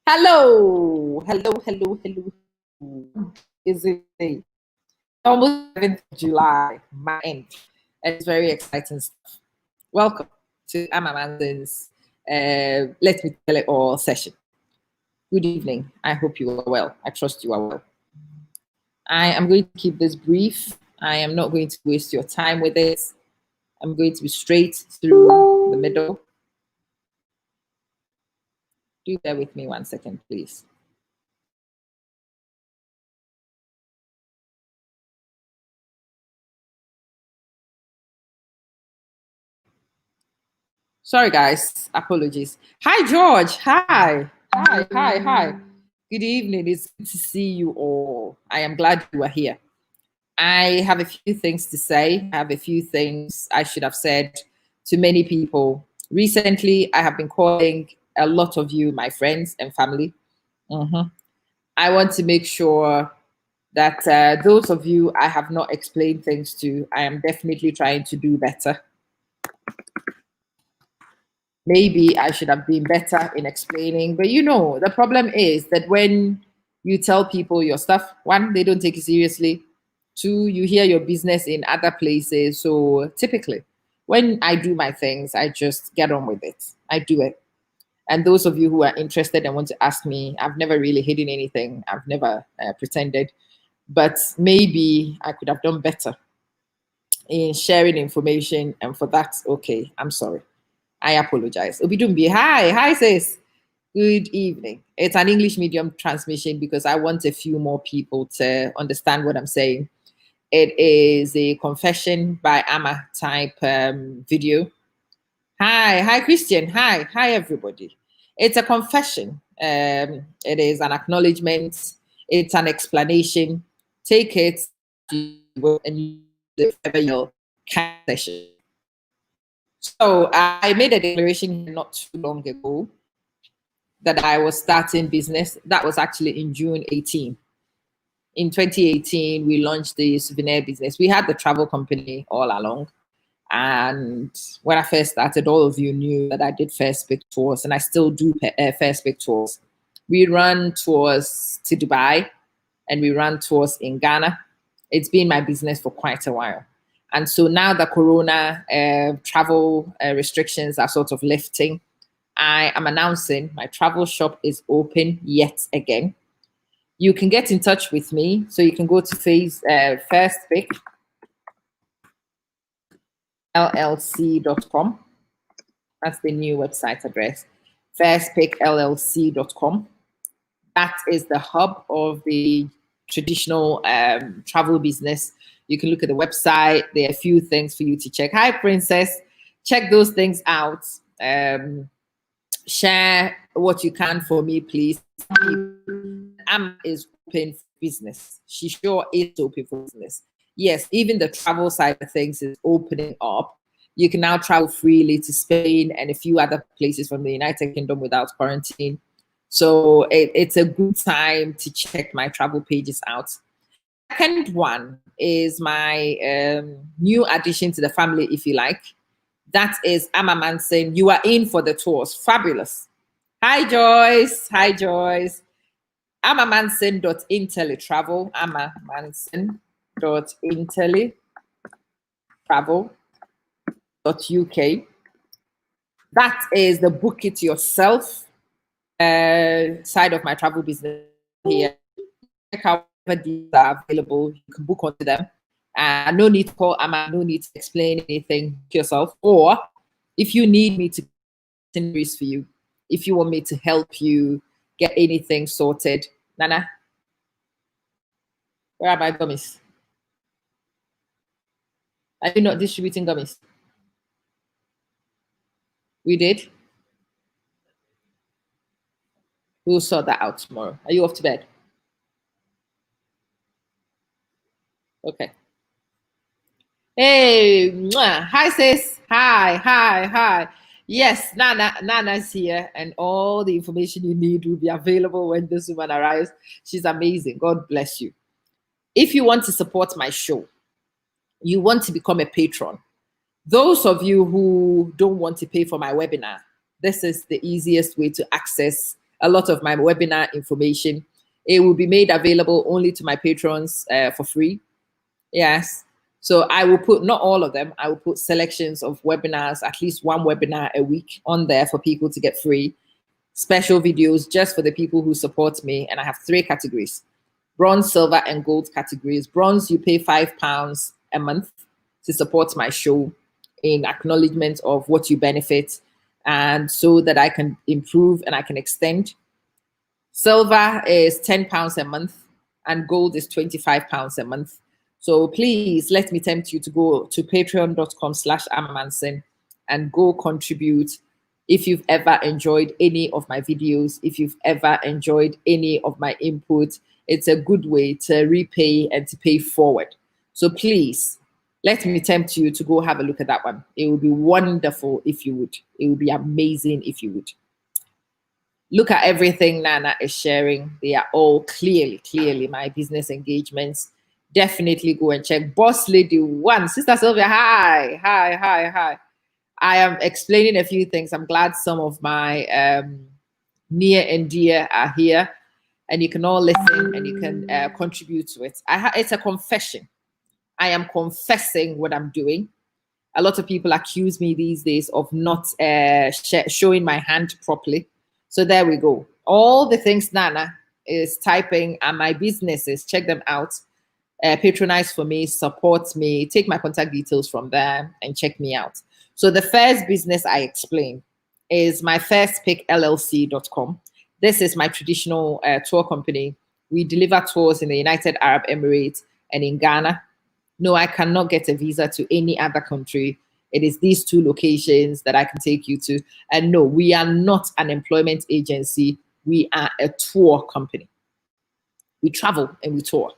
Hello, hello, hello, hello. Is it almost 7th of July, my end? And it's very exciting stuff. Welcome to Amma Manson's Let Me Tell It All session. Good evening. I hope you are well. I trust you are well. I am going to keep this brief. I am not going to waste your time with it. I'm going to be straight through the middle. Do bear with me 1 second, please. Sorry, guys. Apologies. Hi, George. Hi. Hi. Good evening. It's good to see you all. I am glad you are here. I have a few things to say. I have a few things I should have said to many people. Recently, I have been calling a lot of you my friends and family. I want to make sure that those of you I have not explained things to, I am definitely trying to do better. Maybe I should have been better in explaining. But the problem is that when you tell people your stuff, one, they don't take it seriously. Two, you hear your business in other places. So typically, when I do my things, I just get on with it. I do it. And those of you who are interested and want to ask me, I've never really hidden anything. I've never pretended. But maybe I could have done better in sharing information. And for that, okay, I'm sorry. I apologize. Obidumbi, hi sis. Good evening. It's an English medium transmission because I want a few more people to understand what I'm saying. It is a confession by Amma type video. Hi Christian. Hi everybody. It's a confession. It is an acknowledgement. It's an explanation. Take it and use it for your session. So I made a declaration not too long ago that I was starting business. That was actually in June 18. In 2018, we launched the souvenir business. We had the travel company all along. And when I first started, all of you knew that I did First Pick tours, and I still do First Pick tours. We run tours to Dubai, and we run tours in Ghana. It's been my business for quite a while. And so now the Corona travel restrictions are sort of lifting, I am announcing my travel shop is open yet again. You can get in touch with me. So you can go to First Pick LLC.com. That's the new website address, firstpickllc.com. That is the hub of the traditional travel business. You can look at the website. There are a few things for you to check. Hi, Princess. Check those things out. Share what you can for me, please. Amma is open for business. She sure is open for business. Yes, even the travel side of things is opening up. You can now travel freely to Spain and a few other places from the United Kingdom without quarantine. So it's a good time to check my travel pages out. Second one is my new addition to the family, if you like. That is Amma Manson. You are in for the tours. Fabulous. Hi, Joyce. Hi, Joyce. AmmaManson.intellitravel. AmmaManson.intellitravel.uk. That is the book it yourself side of my travel business here. Check out whatever deals are available. You can book onto them. No need to call Amma, no need to explain anything to yourself. Or if you need me to increase for you, if you want me to help you get anything sorted. Nana, where are my gummies? Are you not distributing gummies? We did. We'll sort that out tomorrow. Are you off to bed? Okay. Hey, mwah. Hi sis. Hi. Yes, Nana's here, and all the information you need will be available when this woman arrives. She's amazing. God bless you. If you want to support my show, you want to become a patron. Those of you who don't want to pay for my webinar, this is the easiest way to access a lot of my webinar information. It will be made available only to my patrons for free. Yes. So I will put, not all of them, I will put selections of webinars, at least one webinar a week on there for people to get free. Special videos just for the people who support me. And I have 3 categories: bronze, silver, and gold categories. Bronze, you pay £5 a month to support my show in acknowledgement of what you benefit, and so that I can improve and I can extend. Silver is £10 a month, and gold is £25 a month. So please let me tempt you to go to patreon.com/amamanson and go contribute. If you've ever enjoyed any of my videos, if you've ever enjoyed any of my input, it's a good way to repay and to pay forward. So please, let me tempt you to go have a look at that one. It would be wonderful if you would. It would be amazing if you would. Look at everything Nana is sharing. They are all clearly my business engagements. Definitely go and check. Boss Lady 1, Sister Sylvia, hi. I am explaining a few things. I'm glad some of my near and dear are here, and you can all listen and you can contribute to it. It's a confession. I am confessing what I'm doing. A lot of people accuse me these days of not showing my hand properly. So there we go. All the things Nana is typing are my businesses. Check them out. Patronize for me, support me, take my contact details from there and check me out. So the first business I explained is my first pick LLC.com. This is my traditional tour company. We deliver tours in the United Arab Emirates and in Ghana. No, I cannot get a visa to any other country. It is these 2 locations that I can take you to. And no, we are not an employment agency. We are a tour company. We travel and we tour.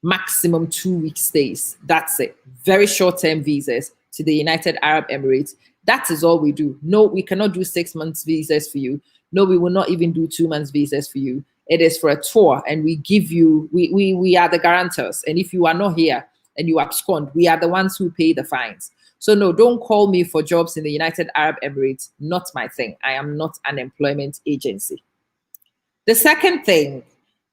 Maximum 2-week stays. That's it. Very short-term visas to the United Arab Emirates. That is all we do. No, we cannot do 6 months visas for you. No, we will not even do 2 months visas for you. It is for a tour, and we give you, we are the guarantors. And if you are not here and you abscond, we are the ones who pay the fines. So no, don't call me for jobs in the United Arab Emirates. Not my thing. I am not an employment agency. The second thing,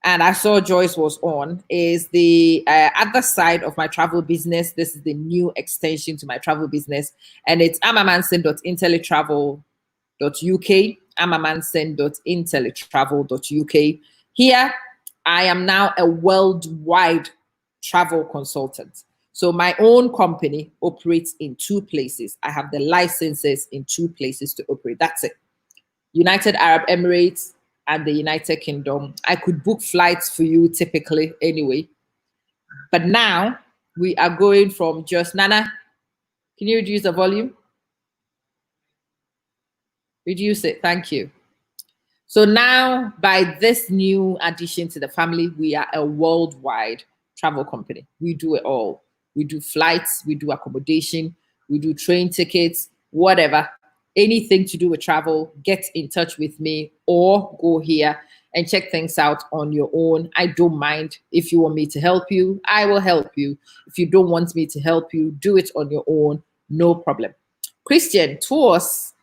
and I saw Joyce was on, is the other side of my travel business. This is the new extension to my travel business, and it's amamanson.intellitravel.uk, amamanson.intellitravel.uk. Here, I am now a worldwide travel consultant. So my own company operates in 2 places. I have the licenses in 2 places to operate. That's it. United Arab Emirates and the United Kingdom. I could book flights for you typically anyway. But now we are going from just, Nana, can you reduce the volume? Reduce it, thank you. So now by this new addition to the family, we are a worldwide travel company. We do it all. We do flights, we do accommodation, we do train tickets, whatever. Anything to do with travel, get in touch with me or go here and check things out on your own. I don't mind. If you want me to help you, I will help you. If you don't want me to help you, do it on your own, no problem. Christian, tours,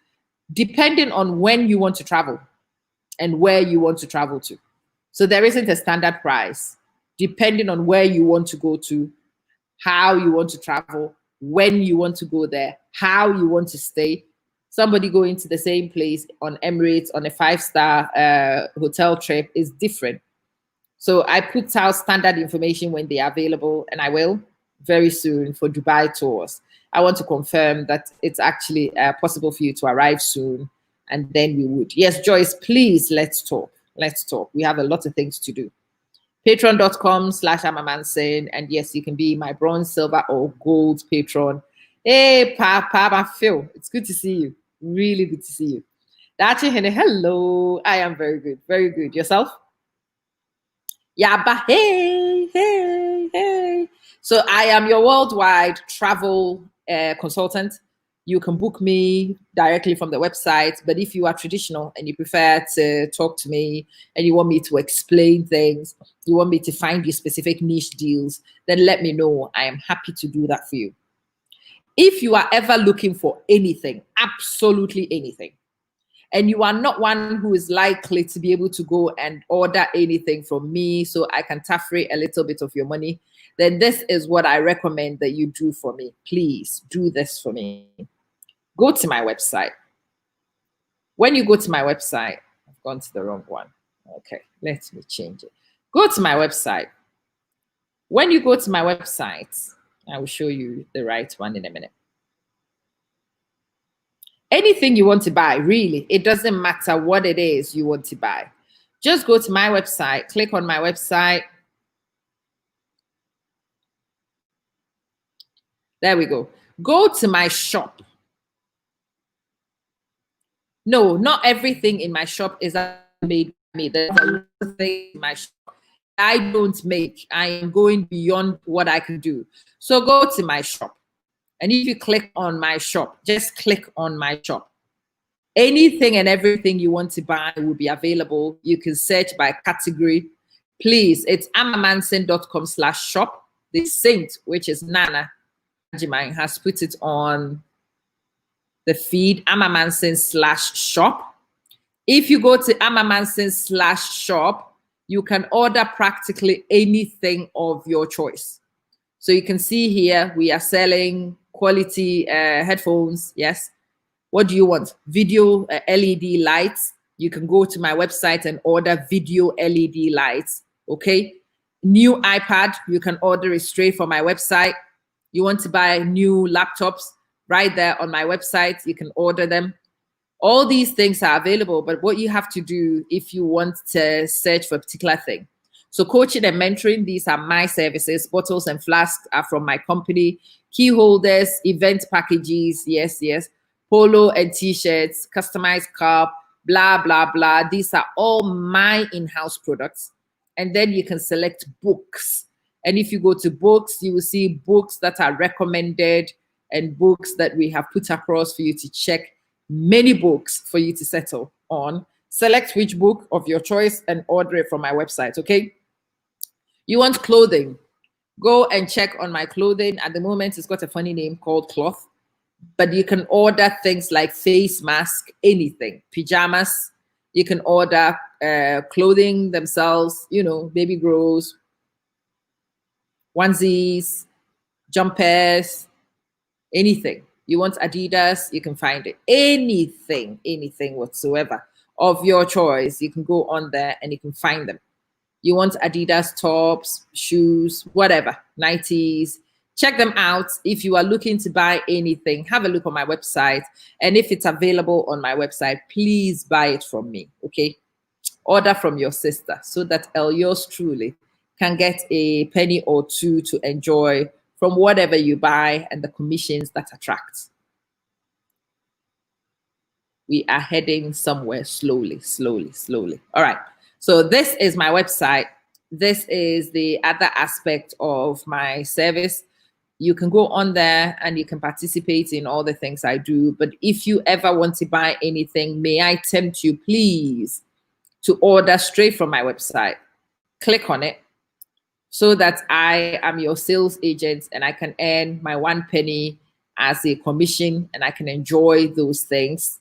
depending on when you want to travel and where you want to travel to. So there isn't a standard price. Depending on where you want to go to, how you want to travel, when you want to go there, how you want to stay. Somebody going to the same place on Emirates on a 5-star hotel trip is different. So I put out standard information when they are available, and I will very soon for Dubai tours. I want to confirm that it's actually possible for you to arrive soon, and then we would. Yes, Joyce, please, let's talk. Let's talk. We have a lot of things to do. Patreon.com/amamanson, and yes, you can be my bronze, silver, or gold patron. Hey, Papa Phil, it's good to see you. Really good to see you. Dachi Hene, hello. I am very good. Very good. Yourself? Yaba, hey. So I am your worldwide travel consultant. You can book me directly from the website. But if you are traditional and you prefer to talk to me and you want me to explain things, you want me to find you specific niche deals, then let me know. I am happy to do that for you. If you are ever looking for anything, absolutely anything, and you are not one who is likely to be able to go and order anything from me so I can taffray a little bit of your money, then this is what I recommend that you do for me. Please do this for me. Go to my website. When you go to my website, I've gone to the wrong one. Okay, let me change it. Go to my website. When you go to my website, I will show you the right one in a minute. Anything you want to buy, really, it doesn't matter what it is you want to buy. Just go to my website, click on my website. There we go. Go to my shop. No, not everything in my shop is made by me. There's a lot of things in my shop I don't make. I am going beyond what I can do. So go to my shop. And if you click on my shop, just click on my shop. Anything and everything you want to buy will be available. You can search by category. Please, it's amamanson.com/shop. The saint, which is Nana Jimai, has put it on the feed, amamanson/shop. If you go to amamanson/shop, you can order practically anything of your choice. So you can see here, we are selling quality headphones. Yes. What do you want? Video LED lights. You can go to my website and order video LED lights. Okay. New iPad, you can order it straight from my website. You want to buy new laptops, right there on my website, you can order them. All these things are available, but what you have to do if you want to search for a particular thing. So coaching and mentoring, these are my services. Bottles and flasks are from my company. Key holders, event packages, yes. Polo and t-shirts, customized cup, blah, blah, blah. These are all my in-house products. And then you can select books. And if you go to books, you will see books that are recommended and books that we have put across for you to check. Many books for you to settle on. Select which book of your choice and order it from my website, okay? You want clothing, go and check on my clothing. At the moment, it's got a funny name called Cloth, but you can order things like face mask, anything, pajamas. You can order clothing themselves, you know, baby grows, onesies, jumpers, anything. You want Adidas, you can find it. Anything whatsoever of your choice, you can go on there and you can find them. You want Adidas tops, shoes, whatever, 90s. Check them out. If you are looking to buy anything, have a look on my website. And if it's available on my website, please buy it from me, okay? Order from your sister so that yours truly can get a penny or two to enjoy from whatever you buy and the commissions that attract. We are heading somewhere slowly. All right. So this is my website. This is the other aspect of my service. You can go on there and you can participate in all the things I do. But if you ever want to buy anything, may I tempt you, please, to order straight from my website. Click on it, so that I am your sales agent and I can earn my 1 penny as a commission and I can enjoy those things.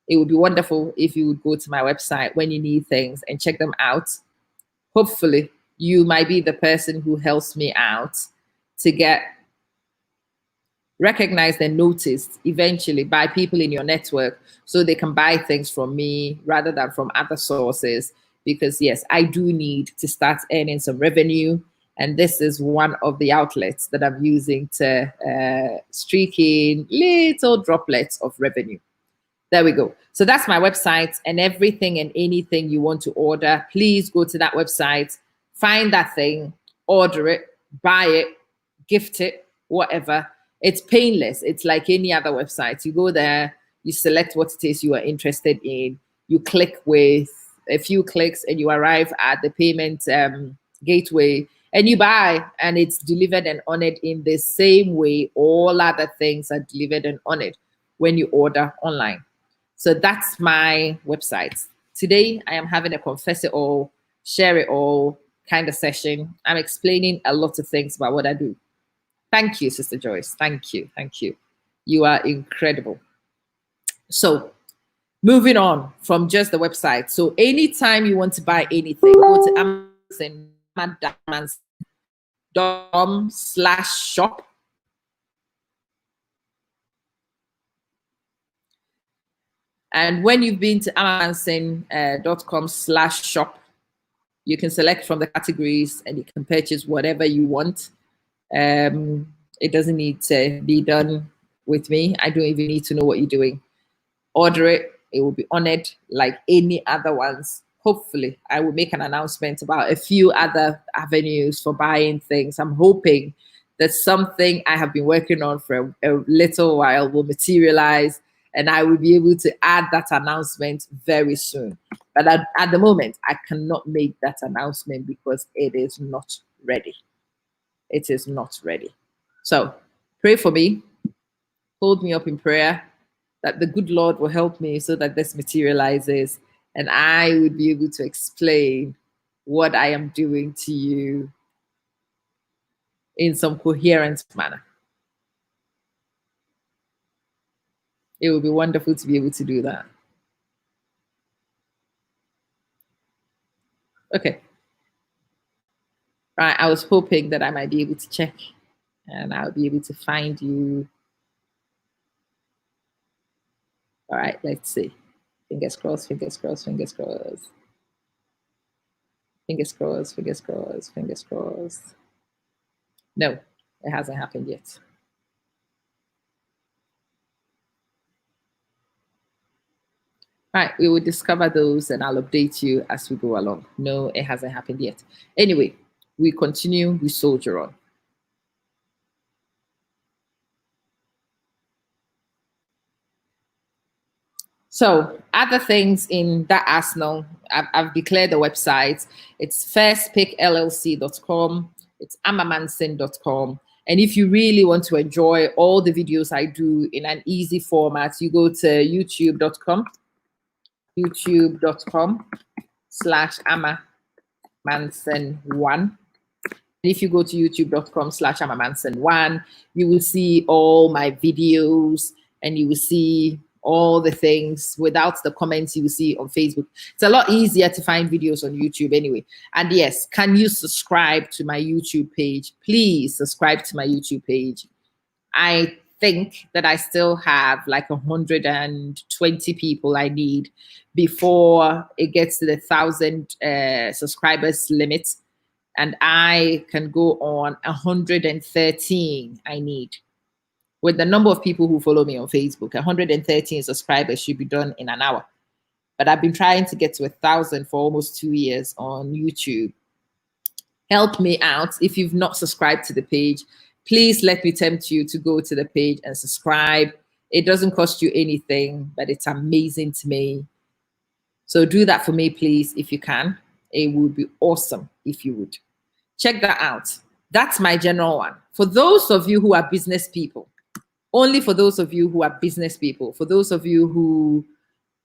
It would be wonderful if you would go to my website when you need things and check them out. Hopefully, you might be the person who helps me out to get recognized and noticed eventually by people in your network so they can buy things from me rather than from other sources. Because yes, I do need to start earning some revenue. And this is one of the outlets that I'm using to streak in little droplets of revenue. There we go. So that's my website, and everything and anything you want to order, please go to that website, find that thing, order it, buy it, gift it, whatever. It's painless. It's like any other website. You go there, you select what it is you are interested in, you click with a few clicks and you arrive at the payment gateway and you buy, and it's delivered and honored in the same way all other things are delivered and honored when you order online. So that's my website. Today, I am having a confess it all, share it all kind of session. I'm explaining a lot of things about what I do. Thank you, Sister Joyce. Thank you. You are incredible. So Moving on from just the website. So anytime you want to buy anything, go to amazon.com/shop. And when you've been to amazon.com/shop, you can select from the categories and you can purchase whatever you want. It doesn't need to be done with me. I don't even need to know what you're doing. Order it. It will be honored like any other ones. Hopefully, I will make an announcement about a few other avenues for buying things. I'm hoping that something I have been working on for a little while will materialize and I will be able to add that announcement very soon. But at the moment, I cannot make that announcement because it is not ready. It is not ready. So pray for me. Hold me up in prayer that the good Lord will help me so that this materializes and I would be able to explain what I am doing to you in some coherent manner. It would be wonderful to be able to do that. Okay. Right. I was hoping that I might be able to check and I'll be able to find you. All right, let's see. Fingers crossed, fingers crossed, fingers crossed. Fingers crossed, fingers crossed, fingers crossed. No, it hasn't happened yet. All right, we will discover those and I'll update you as we go along. No, it hasn't happened yet. Anyway, we continue, we soldier on. So other things in that arsenal, I've declared the website. It's firstpickllc.com. It's amamanson.com. And if you really want to enjoy all the videos I do in an easy format, you go to youtube.com/amamanson1. If you go to youtube.com/amamanson1, you will see all my videos and you will see all the things without the comments you will see on Facebook. It's a lot easier to find videos on YouTube anyway. And yes, can you subscribe to my YouTube page? Please subscribe to my YouTube page. I think that I still have like 120 people I need before it gets to the 1,000 subscribers limit. And I can go on 113 I need. With the number of people who follow me on Facebook, 113 subscribers should be done in an hour. But I've been trying to get to 1,000 for almost 2 years on YouTube. Help me out. If you've not subscribed to the page, please let me tempt you to go to the page and subscribe. It doesn't cost you anything, but it's amazing to me. So do that for me, please, if you can. It would be awesome if you would. Check that out. That's my general one. For those of you who are business people, only for those of you who are business people, for those of you who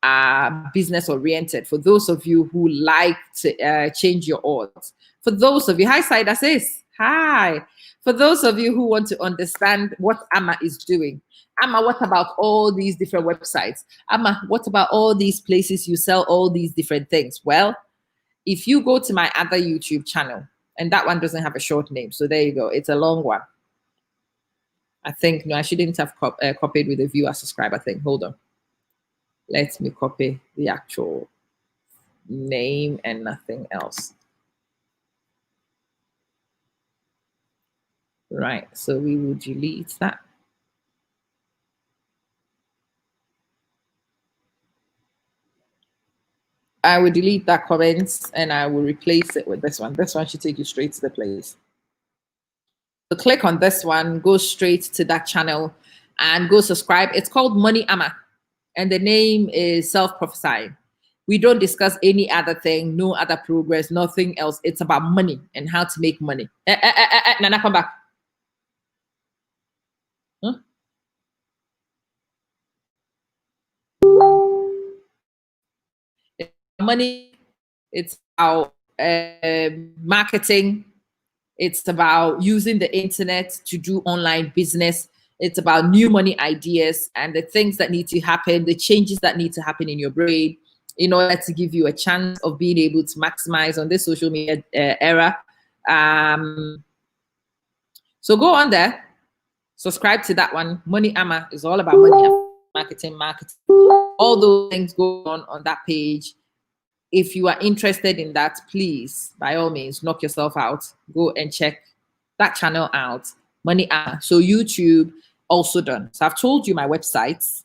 are business oriented, for those of you who like to change your odds, for those of you, hi Saida sis, hi. For those of you who want to understand what Amma is doing, Amma, what about all these different websites? Amma, what about all these places you sell all these different things? Well, if you go to my other YouTube channel, and that one doesn't have a short name, so there you go, it's a long one. I think, no, I shouldn't have copied with the viewer subscriber thing. Hold on. Let me copy the actual name and nothing else. Right, so we will delete that. I will delete that comment and I will replace it with this one. This one should take you straight to the place. So click on this one, go straight to that channel and go subscribe. It's called Money Amma and the name is Self-Prophesying. We don't discuss any other thing, no other progress, nothing else. It's about money and how to make money. Nana, come back. Huh? It's money, it's about marketing. It's about using the internet to do online business. It's about new money ideas and the things that need to happen, the changes that need to happen in your brain in order to give you a chance of being able to maximize on this social media era. So go on there, subscribe to that one. Money Amma is all about money, marketing, all those things go on that page. If you are interested in that, please, by all means, knock yourself out. Go and check that channel out. Money Amma. So YouTube also done. So I've told you my websites,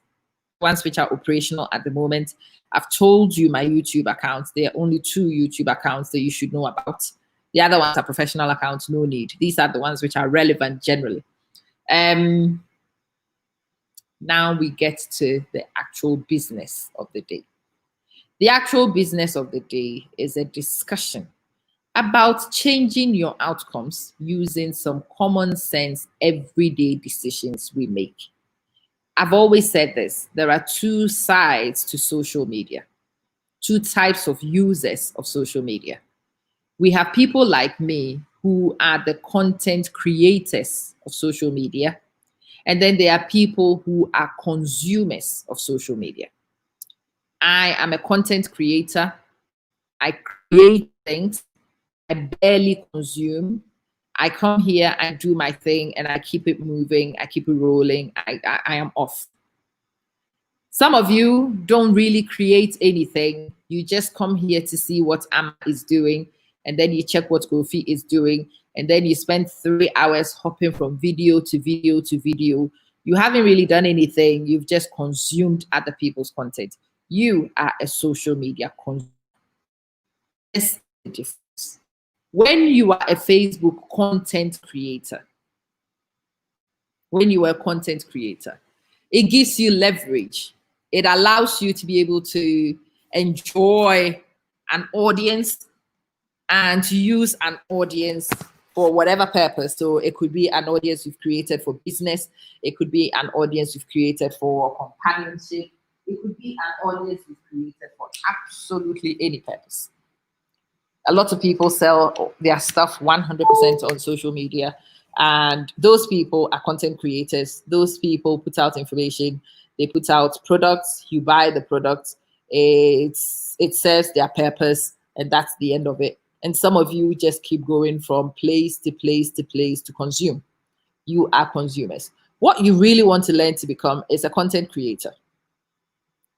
ones which are operational at the moment. I've told you my YouTube accounts. There are only 2 YouTube accounts that you should know about. The other ones are professional accounts, no need. These are the ones which are relevant generally. Now we get to the actual business of the day. The actual business of the day is a discussion about changing your outcomes using some common sense everyday decisions we make. I've always said this, there are 2 sides to social media, 2 types of users of social media. We have people like me who are the content creators of social media, and then there are people who are consumers of social media. I am a content creator. I create things. I barely consume. I come here, I do my thing, and I keep it moving. I keep it rolling. I am off. Some of you don't really create anything. You just come here to see what Amma is doing, and then you check what Kofi is doing, and then you spend 3 hours hopping from video to video to video. You haven't really done anything. You've just consumed other people's content. You are a social media consumer. That's the difference. When you are a Facebook content creator, it gives you leverage. It allows you to be able to enjoy an audience and to use an audience for whatever purpose. So it could be an audience you've created for business. It could be an audience you've created for companionship. It could be an audience you've created for absolutely any purpose. A lot of people sell their stuff 100% on social media, and those people are content creators. Those people put out information. They put out products. You buy the products. It serves their purpose, and that's the end of it. And some of you just keep going from place to place to place to consume. You are consumers. What you really want to learn to become is a content creator.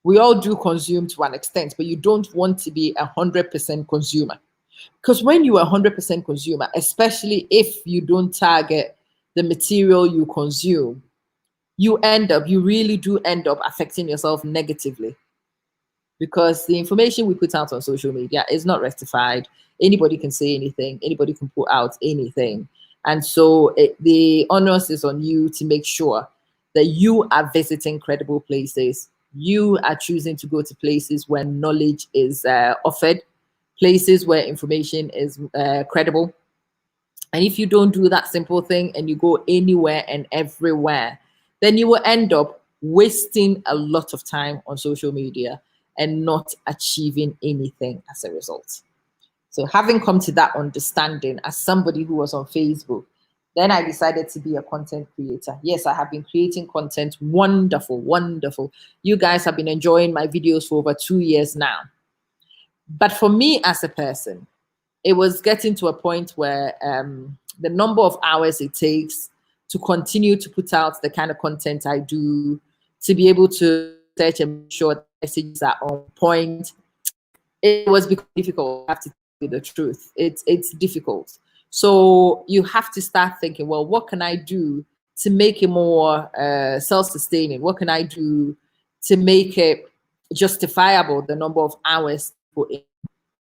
We all do consume to an extent, but you don't want to be 100% consumer. Because when you are 100% consumer, especially if you don't target the material you consume, you really do end up affecting yourself negatively. Because the information we put out on social media is not rectified. Anybody can say anything. Anybody can put out anything. And so the onus is on you to make sure that you are visiting credible places. You are choosing to go to places where knowledge is offered, places where information is credible. And if you don't do that simple thing and you go anywhere and everywhere, then you will end up wasting a lot of time on social media and not achieving anything as a result. So having come to that understanding as somebody who was on Facebook, then I decided to be a content creator. Yes, I have been creating content. Wonderful, wonderful. You guys have been enjoying my videos for over 2 years now. But for me as a person, it was getting to a point where the number of hours it takes to continue to put out the kind of content I do, to be able to search and make sure that messages are on point, it was becoming difficult. I have to tell you the truth. It's difficult. So you have to start thinking, well, what can I do to make it more self-sustaining? What can I do to make it justifiable, the number of hours put in?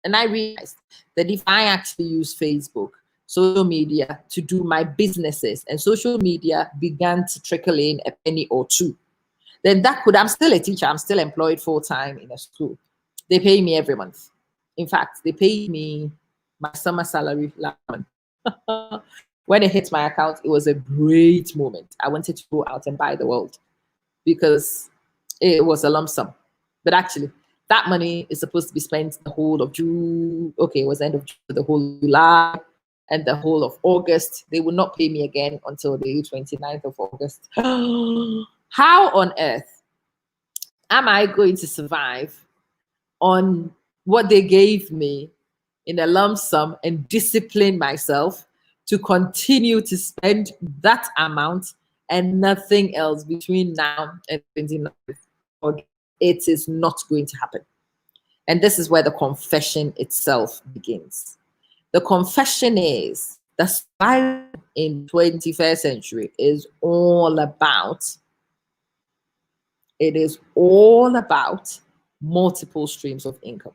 And I realized that if I actually use Facebook, social media to do my businesses, and social media began to trickle in a penny or two, then I'm still a teacher. I'm still employed full-time in a school. They pay me every month. In fact, they paid me my summer salary last month. When it hit my account, it was a great moment. I wanted to go out and buy the world because it was a lump sum. But actually, that money is supposed to be spent the whole of June. Okay, it was the end of June, the whole July, and the whole of August. They will not pay me again until the 29th of August. How on earth am I going to survive on what they gave me in a lump sum and discipline myself to continue to spend that amount and nothing else between now and 29th of August? It is not going to happen. And this is where the confession itself begins. The confession is the survival in 21st century is all about, it is all about multiple streams of income.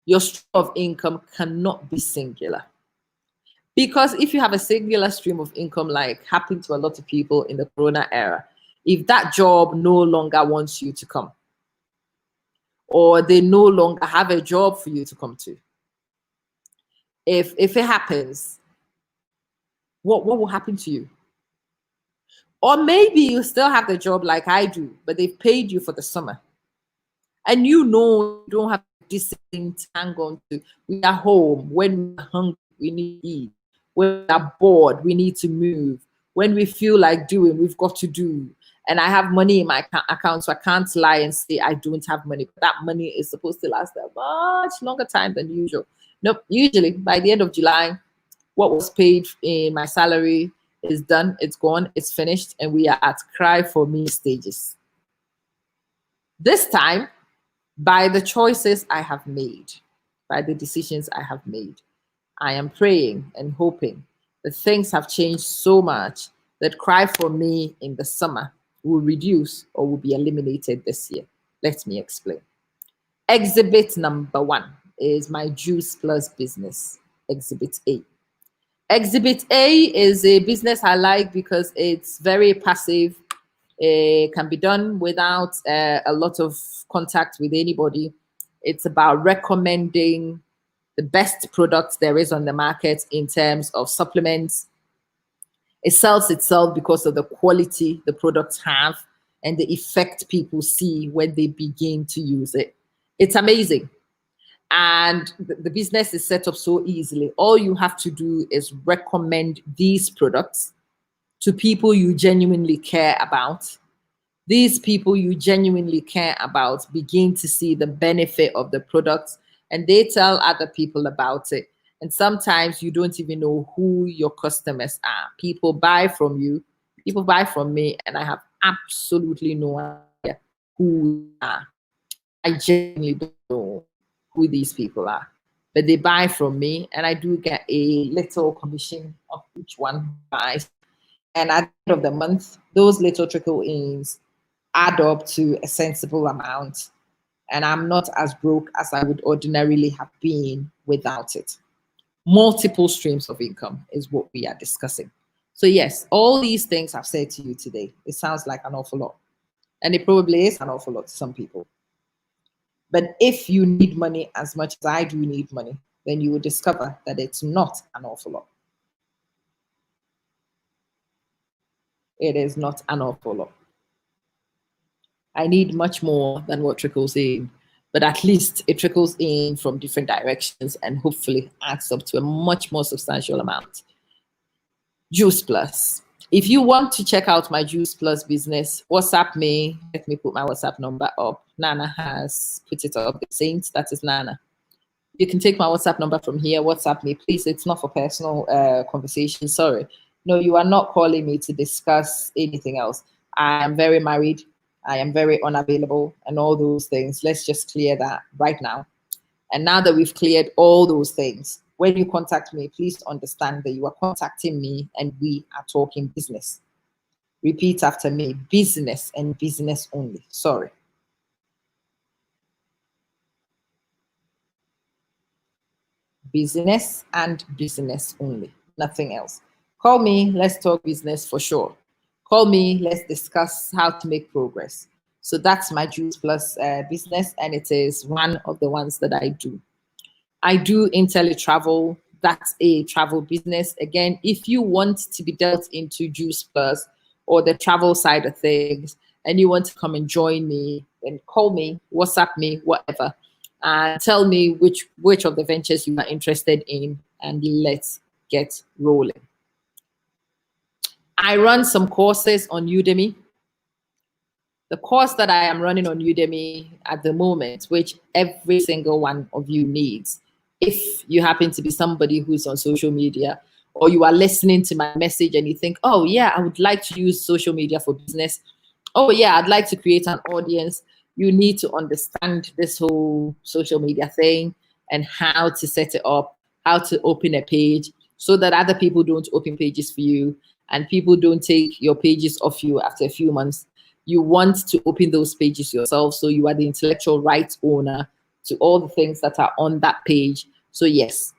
Your stream of income cannot be singular. Because if you have a singular stream of income, like happened to a lot of people in the Corona era, if that job no longer wants you to come, or they no longer have a job for you to come to, if it happens, what will happen to you? Or maybe you still have the job like I do, but they've paid you for the summer. And you know you don't have this thing to hang on to. We are home. When we're hungry, we need to eat. When we are bored, we need to move. When we feel like doing, we've got to do. And I have money in my account, so I can't lie and say I don't have money. But that money is supposed to last a much longer time than usual. Nope, usually by the end of July, what was paid in my salary is done, it's gone, it's finished, and we are at cry for me stages. This time, by the choices I have made, by the decisions I have made, I am praying and hoping that things have changed so much that cry for me in the summer will reduce or will be eliminated this year. Let me explain. Exhibit number 1 is my Juice Plus business, Exhibit A. Exhibit A is a business I like because it's very passive. It can be done without a lot of contact with anybody. It's about recommending the best products there is on the market in terms of supplements. It sells itself because of the quality the products have and the effect people see when they begin to use it. It's amazing. And the business is set up so easily. All you have to do is recommend these products to people you genuinely care about. These people you genuinely care about begin to see the benefit of the products and they tell other people about it. And sometimes you don't even know who your customers are. People buy from you, people buy from me, and I have absolutely no idea who they are. I genuinely don't know who these people are, but they buy from me and I do get a little commission of each one buys. And at the end of the month, those little trickle-ins add up to a sensible amount. And I'm not as broke as I would ordinarily have been without it. Multiple streams of income is what we are discussing. So yes, all these things I've said to you today, it sounds like an awful lot. And it probably is an awful lot to some people. But if you need money as much as I do need money, then you will discover that it's not an awful lot. It is not an awful lot. I need much more than what trickles in, but at least it trickles in from different directions and hopefully adds up to a much more substantial amount. Juice Plus. If you want to check out my Juice Plus business, WhatsApp me. Let me put my WhatsApp number up. Nana has put it up. The Saints, that is Nana. You can take my WhatsApp number from here. WhatsApp me, please. It's not for personal conversation. Sorry. No, you are not calling me to discuss anything else. I am very married. I am very unavailable and all those things. Let's just clear that right now. And now that we've cleared all those things, when you contact me, please understand that you are contacting me and we are talking business. Repeat after me, business and business only. Sorry. Business and business only, nothing else. Call me, let's talk business for sure. Call me, let's discuss how to make progress. So that's my Juice Plus business, and it is one of the ones that I do. I do IntelliTravel. That's a travel business. Again, if you want to be dealt into Juice Plus or the travel side of things, and you want to come and join me, then call me, WhatsApp me, whatever, and tell me which of the ventures you are interested in, and let's get rolling. I run some courses on Udemy. The course that I am running on Udemy at the moment, which every single one of you needs, if you happen to be somebody who's on social media, or you are listening to my message and you think, oh yeah, I would like to use social media for business. Oh yeah, I'd like to create an audience. You need to understand this whole social media thing and how to set it up, how to open a page so that other people don't open pages for you and people don't take your pages off you after a few months. You want to open those pages yourself, so you are the intellectual rights owner to all the things that are on that page. So yes,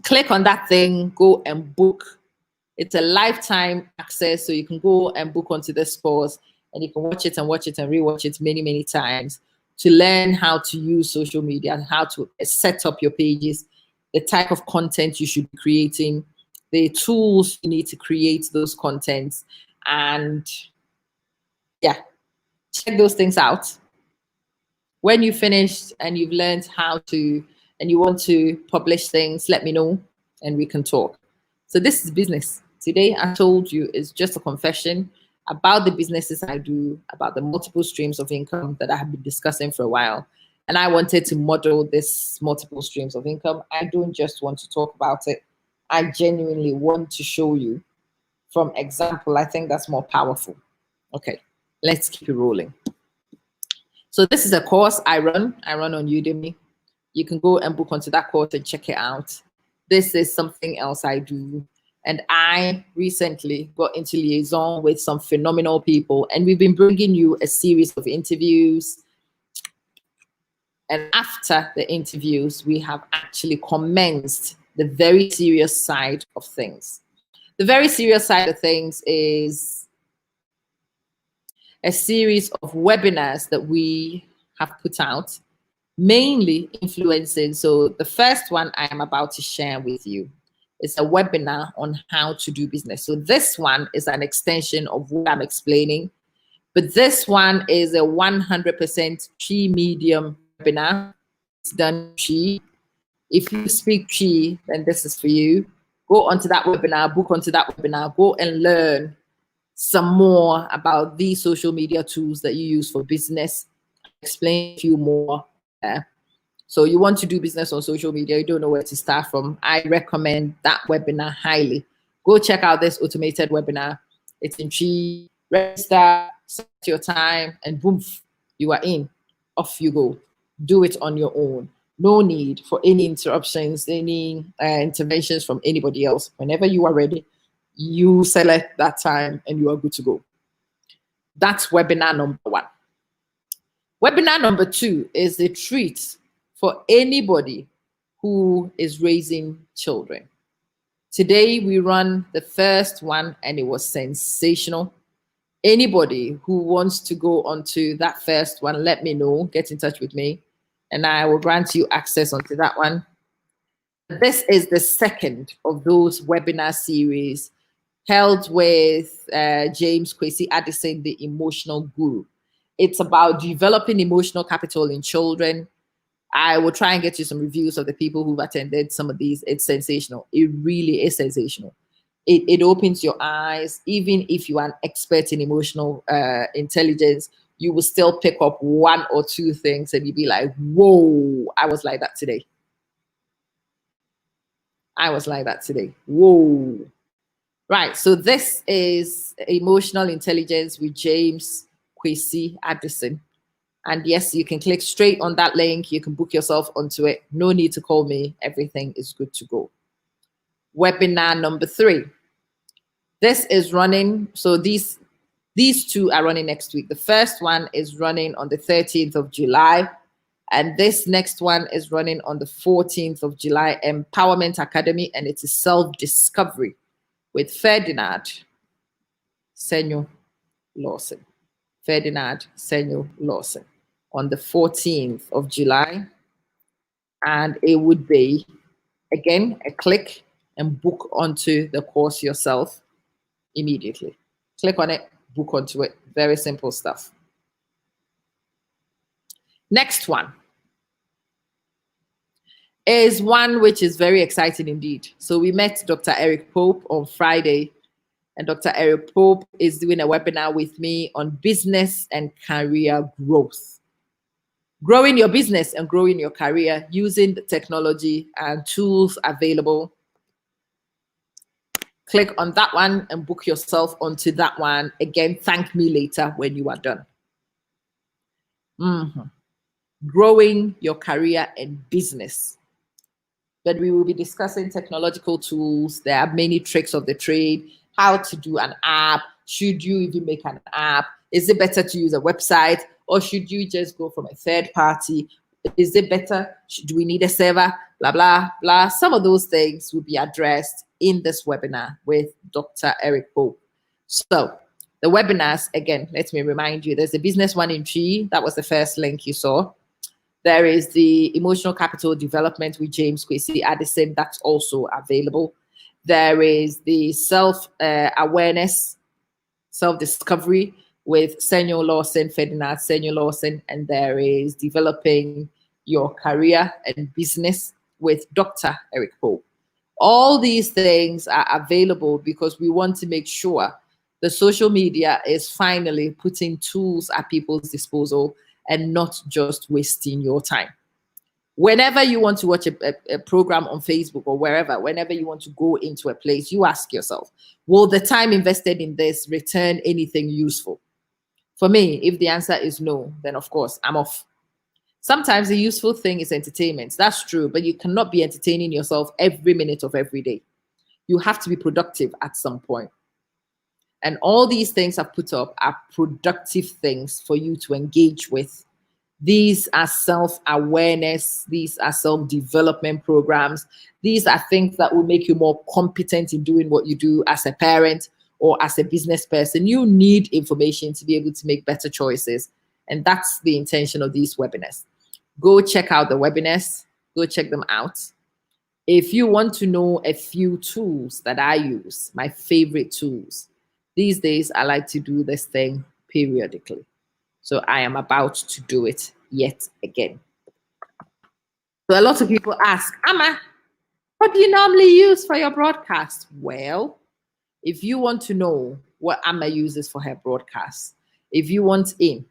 click on that thing, go and book. It's a lifetime access, so you can go and book onto this course and you can watch it and rewatch it many, many times to learn how to use social media and how to set up your pages, the type of content you should be creating, the tools you need to create those contents, and yeah, check those things out. When you finished and you've learned how to, and you want to publish things, let me know and we can talk. So this is business. Today, I told you, is just a confession about the businesses I do, about the multiple streams of income that I have been discussing for a while. And I wanted to model this multiple streams of income. I don't just want to talk about it. I genuinely want to show you from example. I think that's more powerful. Okay, let's keep it rolling. So this is a course I run on Udemy. You can go and book onto that course and check it out. This is something else I do. And I recently got into liaison with some phenomenal people, and we've been bringing you a series of interviews. And after the interviews, we have actually commenced the very serious side of things. The very serious side of things is a series of webinars that we have put out, mainly influencing. So the first one I am about to share with you is a webinar on how to do business. So this one is an extension of what I'm explaining, but this one is a 100% Chi medium webinar. It's done Chi. If you speak Chi, then this is for you. Go onto that webinar, book onto that webinar, go and learn some more about these social media tools that you use for business. Explain a few more. So you want to do business on social media, you don't know where to start from. I recommend that webinar highly. Go check out this automated webinar. It's in Chi. Register, set your time, and boom, you are in. Off you go. Do it on your own. No need for any interruptions, any interventions from anybody else. Whenever you are ready, you select that time and you are good to go. That's webinar number one. Webinar number two is the treat for anybody who is raising children. Today we run the first one and it was sensational. Anybody who wants to go onto that first one, let me know, get in touch with me, and I will grant you access onto that one. This is the second of those webinar series held with James Kwesi Addison, the emotional guru. It's about developing emotional capital in children. I will try and get you some reviews of the people who've attended some of these. It's sensational. It really is sensational. It opens your eyes. Even if you are an expert in emotional intelligence, you will still pick up one or two things and you'll be like, whoa, I was like that today. I was like that today. Whoa. Right, so this is Emotional Intelligence with James Kwesi Addison. And yes, you can click straight on that link. You can book yourself onto it. No need to call me. Everything is good to go. Webinar number 3. This is running. So these two are running next week. The first one is running on the 13th of July. And this next one is running on the 14th of July, Empowerment Academy, and it's a self-discovery with Ferdinand Senyo Lawson. Ferdinand Senyo Lawson on the 14th of July. And it would be, again, a click and book onto the course yourself immediately. Click on it, book onto it. Very simple stuff. Next one. is one which is very exciting indeed. So we met Dr. Eric Pope on Friday, and Dr. Eric Pope is doing a webinar with me on business and career growth. Growing your business and growing your career using the technology and tools available. Click on that one and book yourself onto that one. Again, thank me later when you are done. Growing your career and business. But we will be discussing technological tools. There are many tricks of the trade, how to do an app. Should you even make an app? Is it better to use a website, or should you just go from a third party? Is it better? Do we need a server? Blah, blah, blah. Some of those things will be addressed in this webinar with Dr. Eric Pope. So the webinars, again, let me remind you, there's a business 1 in 3. That was the first link you saw. There is the emotional capital development with James Kwesi Addison. That's also available. There is the self-awareness, self-discovery with Senor Lawson, Ferdinand Senor Lawson. And there is developing your career and business with Dr. Eric Pope. All these things are available because we want to make sure the social media is finally putting tools at people's disposal and not just wasting your time. Whenever you want to watch a program on Facebook or wherever, whenever you want to go into a place, you ask yourself, will the time invested in this return anything useful? For me, if the answer is no, then of course I'm off. Sometimes the useful thing is entertainment. That's true, but you cannot be entertaining yourself every minute of every day. You have to be productive at some point. And all these things I've put up are productive things for you to engage with. These are self-awareness. These are self-development programs. These are things that will make you more competent in doing what you do as a parent or as a business person. You need information to be able to make better choices. And that's the intention of these webinars. Go check out the webinars. Go check them out. If you want to know a few tools that I use, my favorite tools, these days I like to do this thing periodically. So I am about to do it yet again. So a lot of people ask, Amma, what do you normally use for your broadcast? Well, if you want to know what Amma uses for her broadcast, if you want in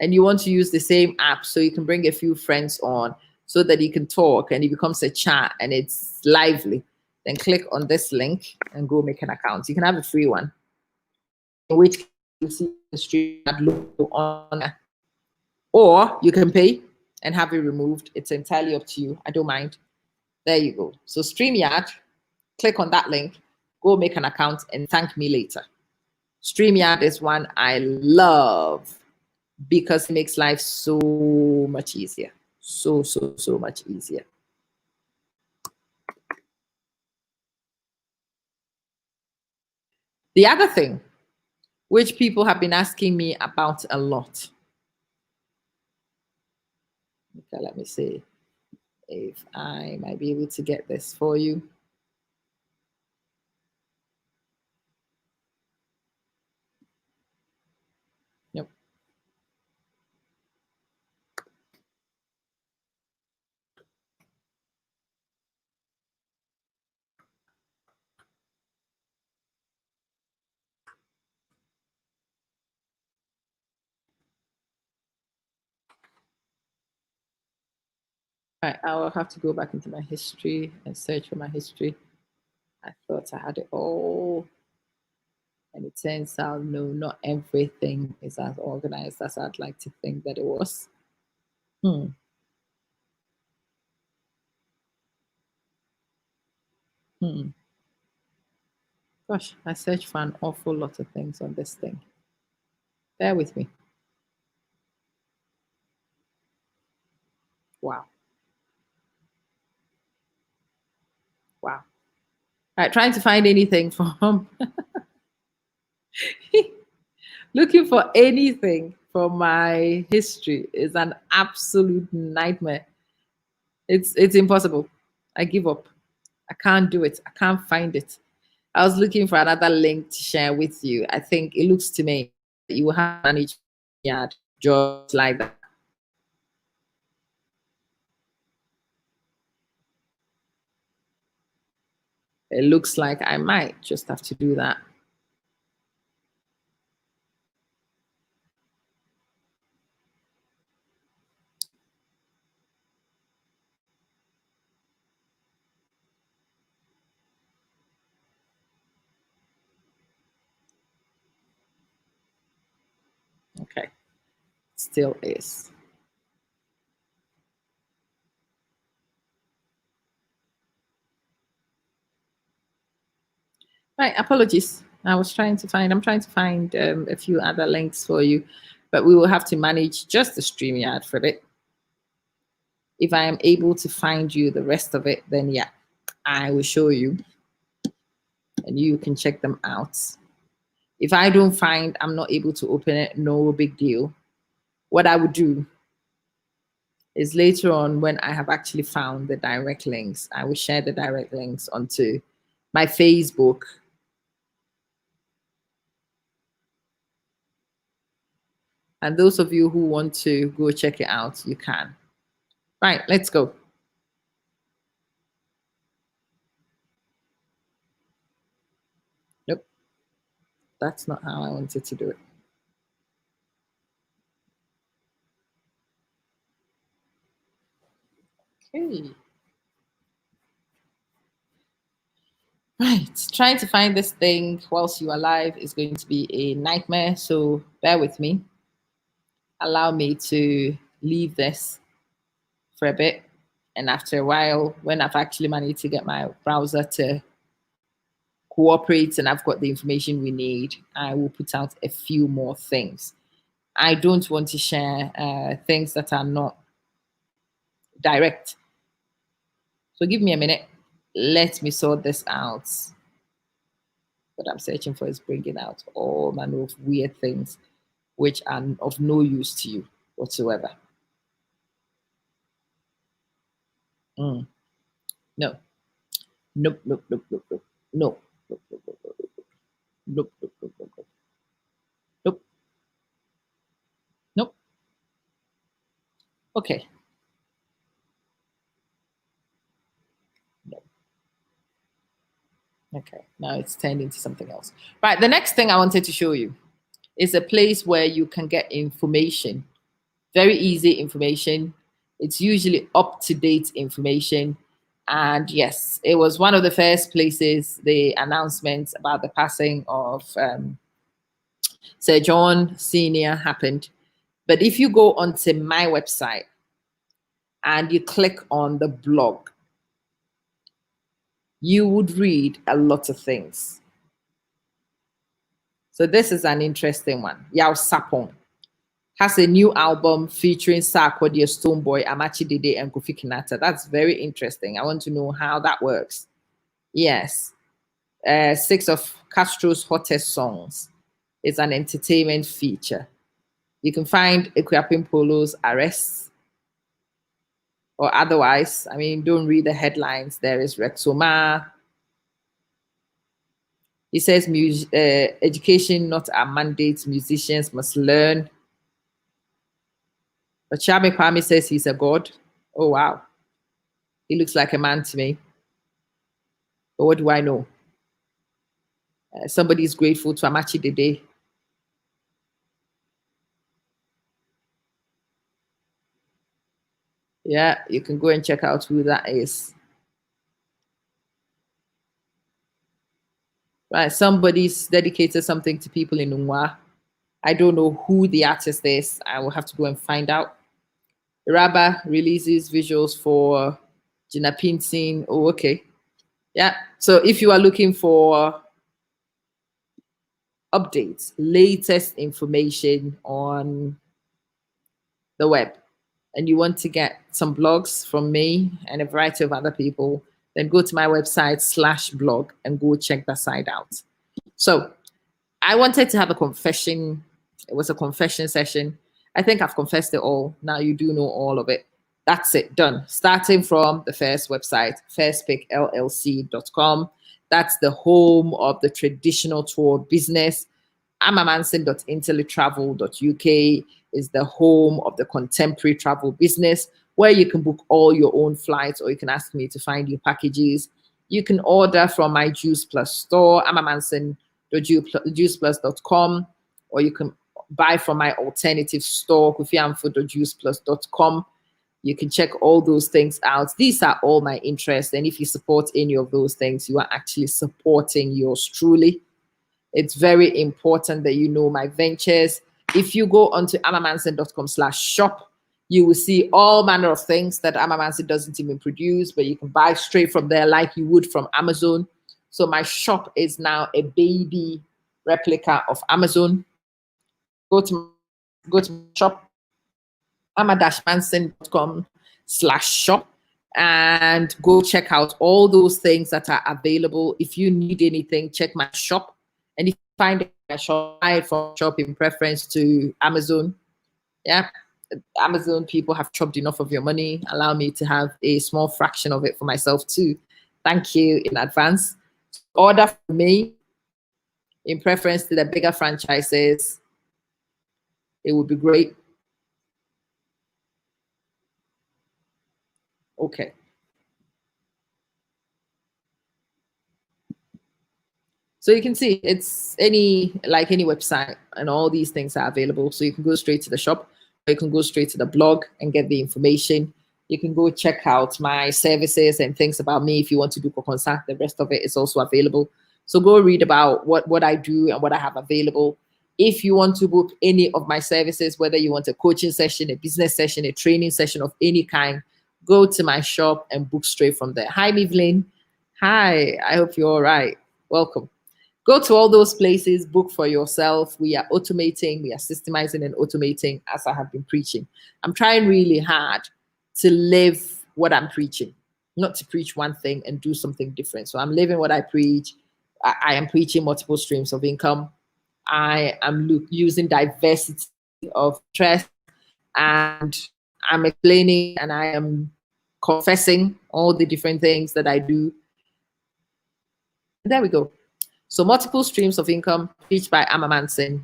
and you want to use the same app so you can bring a few friends on so that you can talk and it becomes a chat and it's lively, then click on this link and go make an account. You can have a free one, in which you see the stream logo on, or you can pay and have it removed. It's entirely up to you. I don't mind. There you go. So StreamYard, click on that link, go make an account and thank me later. StreamYard is one I love because it makes life so much easier. So much easier. The other thing, which people have been asking me about a lot. Okay, let me see if I might be able to get this for you. Yep. All right, I will have to go back into my history and search for my history. I thought I had it all. And it turns out, no, not everything is as organized as I'd like to think that it was. Gosh, I searched for an awful lot of things on this thing. Bear with me. Wow. Wow. All right, trying to find anything from looking for anything from my history is an absolute nightmare. It's impossible. I give up. I can't do it. I can't find it. I was looking for another link to share with you. I think it looks to me you will have to manage yard just like that. It looks like I might just have to do that. Okay, still is. Right, apologies. I'm trying to find a few other links for you, but we will have to manage just the StreamYard for it. If I am able to find you the rest of it, then yeah, I will show you and you can check them out. If I don't find, I'm not able to open it, no big deal. What I would do is later on when I have actually found the direct links, I will share the direct links onto my Facebook. And those of you who want to go check it out, you can. Right, let's go. Nope, that's not how I wanted to do it. Okay. Right, trying to find this thing whilst you're alive is going to be a nightmare, so bear with me. Allow me to leave this for a bit, and after a while, when I've actually managed to get my browser to cooperate and I've got the information we need, I will put out a few more things. I don't want to share things that are not direct. So give me a minute. Let me sort this out. What I'm searching for is bringing out all manner of weird things which are of no use to you whatsoever. Mm. No. Nope, nope, nope, nope, nope. No. Nope, nope, nope, nope, nope, nope, nope, nope, nope, nope. Nope. Nope. Okay. No. Okay. Now it's turned into something else. Right. The next thing I wanted to show you is a place where you can get information. Very easy information. It's usually up to date information. And yes, it was one of the first places the announcement about the passing of Sir John Sr. happened. But if you go onto my website and you click on the blog, you would read a lot of things. So this is an interesting one. Yao Sapong has a new album featuring Sarkodie, Stonebwoy, Amachi Dede, and Kofi Kinata. That's very interesting. I want to know how that works. Yes. 6 of Castro's hottest songs. It's an entertainment feature. You can find Equiapim Polo's arrests or otherwise. I mean, don't read the headlines. There is Rexoma. He says education not a mandate. Musicians must learn. But Chame Kwame says he's a god. Oh, wow. He looks like a man to me. But what do I know? Somebody is grateful to Amachi Dede. Yeah, you can go and check out who that is. Right, somebody's dedicated something to people in Unwa. I don't know who the artist is. I will have to go and find out. Rabba releases visuals for Gina Pintin. Oh, okay. Yeah. So if you are looking for updates, latest information on the web, and you want to get some blogs from me and a variety of other people, then go to my website /blog and go check that site out. So I wanted to have a confession. It was a confession session. I think I've confessed it all. Now you do know all of it. That's it, done. Starting from the first website, firstpickllc.com. That's the home of the traditional tour business. amamanson.intellitravel.uk is the home of the contemporary travel business, where you can book all your own flights or you can ask me to find you packages. You can order from my Juice Plus store, amamanson.juiceplus.com, or you can buy from my alternative store, kofiamfo.juiceplus.com. You can check all those things out. These are all my interests. And if you support any of those things, you are actually supporting yours truly. It's very important that you know my ventures. If you go onto amamanson.com/shop, you will see all manner of things that Amamanson doesn't even produce, but you can buy straight from there like you would from Amazon. So my shop is now a baby replica of Amazon. Go to my shop, ama-manson.com/shop, and go check out all those things that are available. If you need anything, check my shop. And if you find my shop, buy from shop in preference to Amazon. Yeah. Amazon people have chopped enough of your money. Allow me to have a small fraction of it for myself too. Thank you in advance. Order from me in preference to the bigger franchises. It would be great. Okay. So you can see it's any website, and all these things are available. So you can go straight to the shop, or you can go straight to the blog and get the information. You can go check out my services and things about me if you want to do Kokonsa. The rest of it is also available. So go read about what I do and what I have available. If you want to book any of my services, whether you want a coaching session, a business session, a training session of any kind, go to my shop and book straight from there. Hi, Evelyn. Hi, I hope you're all right. Welcome. Go to all those places, book for yourself. We are automating, we are systemizing and automating, as I have been preaching. I'm trying really hard to live what I'm preaching, not to preach one thing and do something different. So I'm living what I preach. I am preaching multiple streams of income. I am using diversity of interest, and I'm explaining and I am confessing all the different things that I do. There we go. So multiple streams of income preached by Amamanson,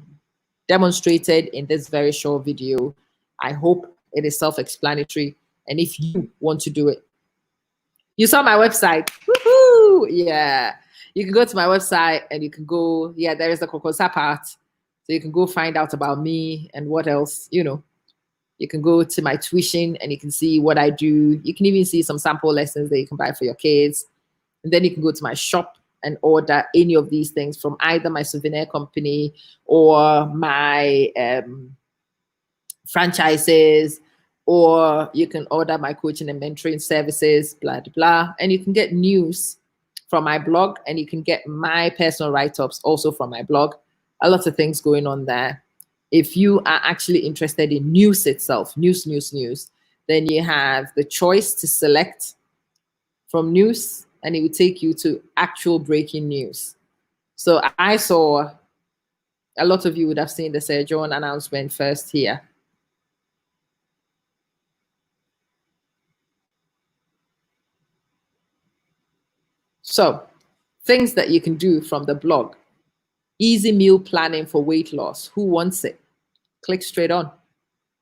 demonstrated in this very short video. I hope it is self-explanatory. And if you want to do it, you saw my website. Woohoo! Yeah. You can go to my website and you can go, yeah, there is the Kokosa part. So you can go find out about me and what else, you know. You can go to my tuition and you can see what I do. You can even see some sample lessons that you can buy for your kids. And then you can go to my shop and order any of these things from either my souvenir company or my franchises, or you can order my coaching and mentoring services, blah, blah, blah. And you can get news from my blog, and you can get my personal write-ups also from my blog. A lot of things going on there. If you are actually interested in news itself, news, then you have the choice to select from news, and it will take you to actual breaking news. So I saw, a lot of you would have seen the Sir John announcement first here. So things that you can do from the blog. Easy meal planning for weight loss. Who wants it? Click straight on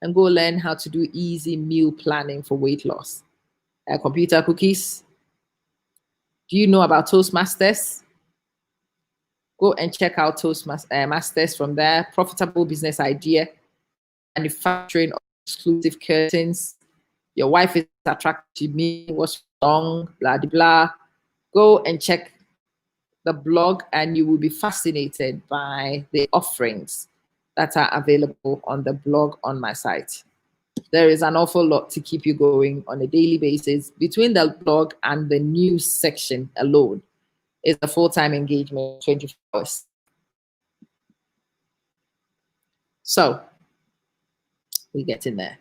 and go learn how to do easy meal planning for weight loss. Computer cookies. Do you know about Toastmasters? Go and check out Toastmasters from there. Profitable business idea. Manufacturing exclusive curtains. Your wife is attracted to me. What's wrong? Blah, blah, blah. Go and check the blog and you will be fascinated by the offerings that are available on the blog on my site. There is an awful lot to keep you going on a daily basis. Between the blog and the news section alone is a full-time engagement, 24 hours. So we get in there.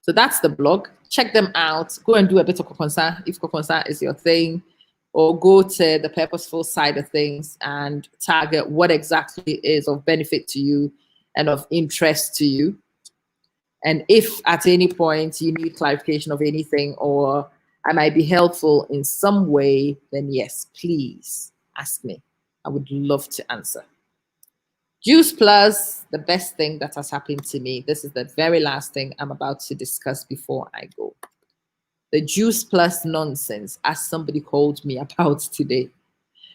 So that's the blog. Check them out. Go and do a bit of Kokonsa if Kokonsa is your thing, or go to the purposeful side of things and target what exactly is of benefit to you and of interest to you. And if at any point you need clarification of anything, or I might be helpful in some way, then yes, please ask me. I would love to answer. Juice Plus, the best thing that has happened to me. This is the very last thing I'm about to discuss before I go. the juice plus nonsense, as somebody called me about today.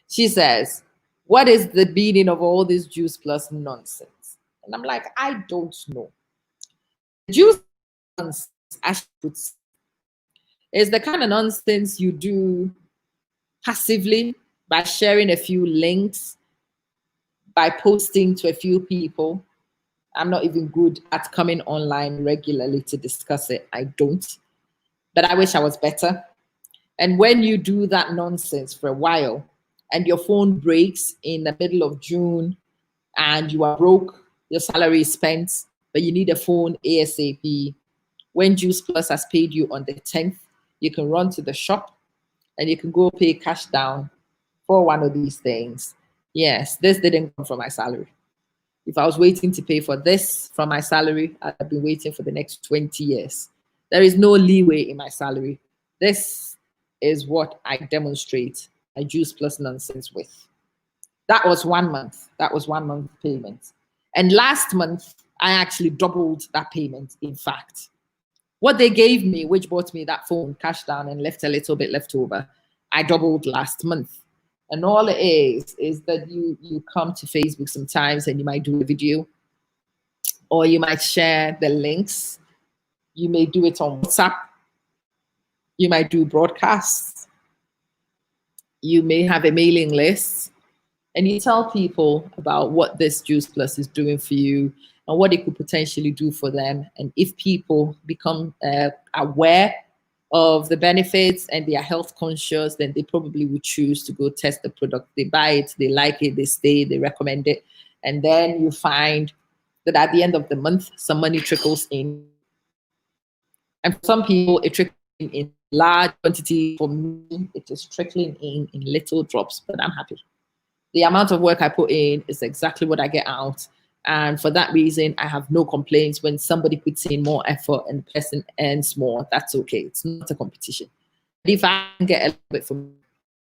She says, what is the meaning of all this juice plus nonsense? And I'm like, I don't know. Juice nonsense, as she puts, is the kind of nonsense you do passively by sharing a few links, by posting to a few people. I'm not even good at coming online regularly to discuss it. I don't. But I wish I was better. And when you do that nonsense for a while and your phone breaks in the middle of June and you are broke, your salary is spent, but you need a phone ASAP, when Juice Plus has paid you on the 10th, you can run to the shop and you can go pay cash down for one of these things. Yes, this didn't come from my salary. If I was waiting to pay for this from my salary, I'd have been waiting for the next 20 years. There is no leeway in my salary. This is what I demonstrate a Juice Plus nonsense with. That was 1 month. That was 1 month payment. And last month, I actually doubled that payment, in fact. What they gave me, which bought me that phone, cash down and left a little bit left over, I doubled last month. And all it is that you come to Facebook sometimes and you might do a video, or you might share the links. You may do it on WhatsApp. You might do broadcasts. You may have a mailing list. And you tell people about what this Juice Plus is doing for you and what it could potentially do for them. And if people become aware of the benefits and they are health conscious, then they probably would choose to go test the product. They buy it, they like it, they stay, they recommend it. And then you find that at the end of the month, some money trickles in. And for some people, it trickles in large quantity. For me, it is trickling in little drops, but I'm happy. The amount of work I put in is exactly what I get out. And for that reason, I have no complaints when somebody puts in more effort and the person earns more. That's okay. It's not a competition. But if I can get a little bit from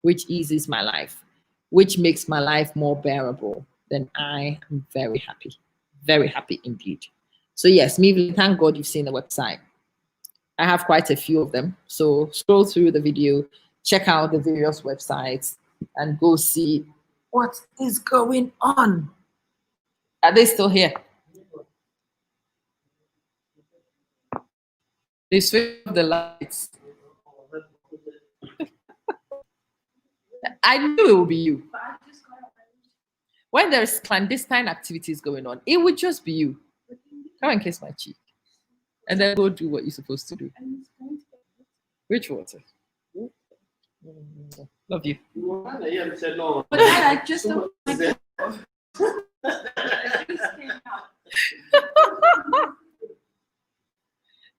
which eases my life, which makes my life more bearable, then I am very happy indeed. So yes, Mivlin, thank God you've seen the website. I have quite a few of them. So scroll through the video, check out the various websites, and go see what is going on. Are they still here? They switched off the lights. I knew it would be you. When there's clandestine activities going on, it would just be you. Come and kiss my cheek. And then go do what you're supposed to do. Which water? Love you. But I just don't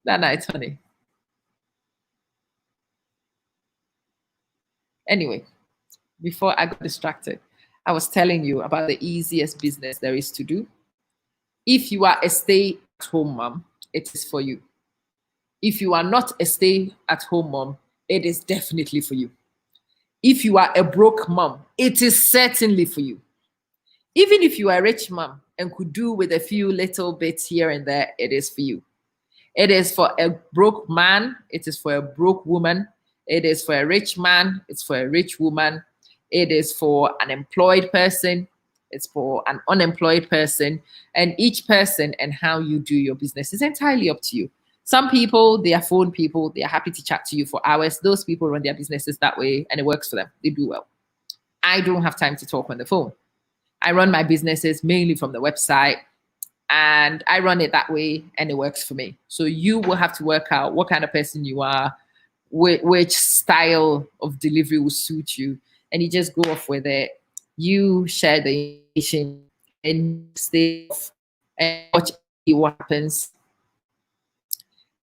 That night, honey. Anyway, before I got distracted, I was telling you about the easiest business there is to do. If you are a stay-at-home mom, it is for you. If you are not a stay-at-home mom, it is definitely for you. If you are a broke mom, it is certainly for you. Even if you are a rich mom and could do with a few little bits here and there, it is for you. It is for a broke man. It is for a broke woman. It is for a rich man. It's for a rich woman. It is for an employed person. It's for an unemployed person. And each person and how you do your business is entirely up to you. Some people, they are phone people. They are happy to chat to you for hours. Those people run their businesses that way and it works for them. They do well. I don't have time to talk on the phone. I run my businesses mainly from the website and I run it that way and it works for me. So you will have to work out what kind of person you are, which style of delivery will suit you, and you just go off with it. You share the information and stay off and watch what happens.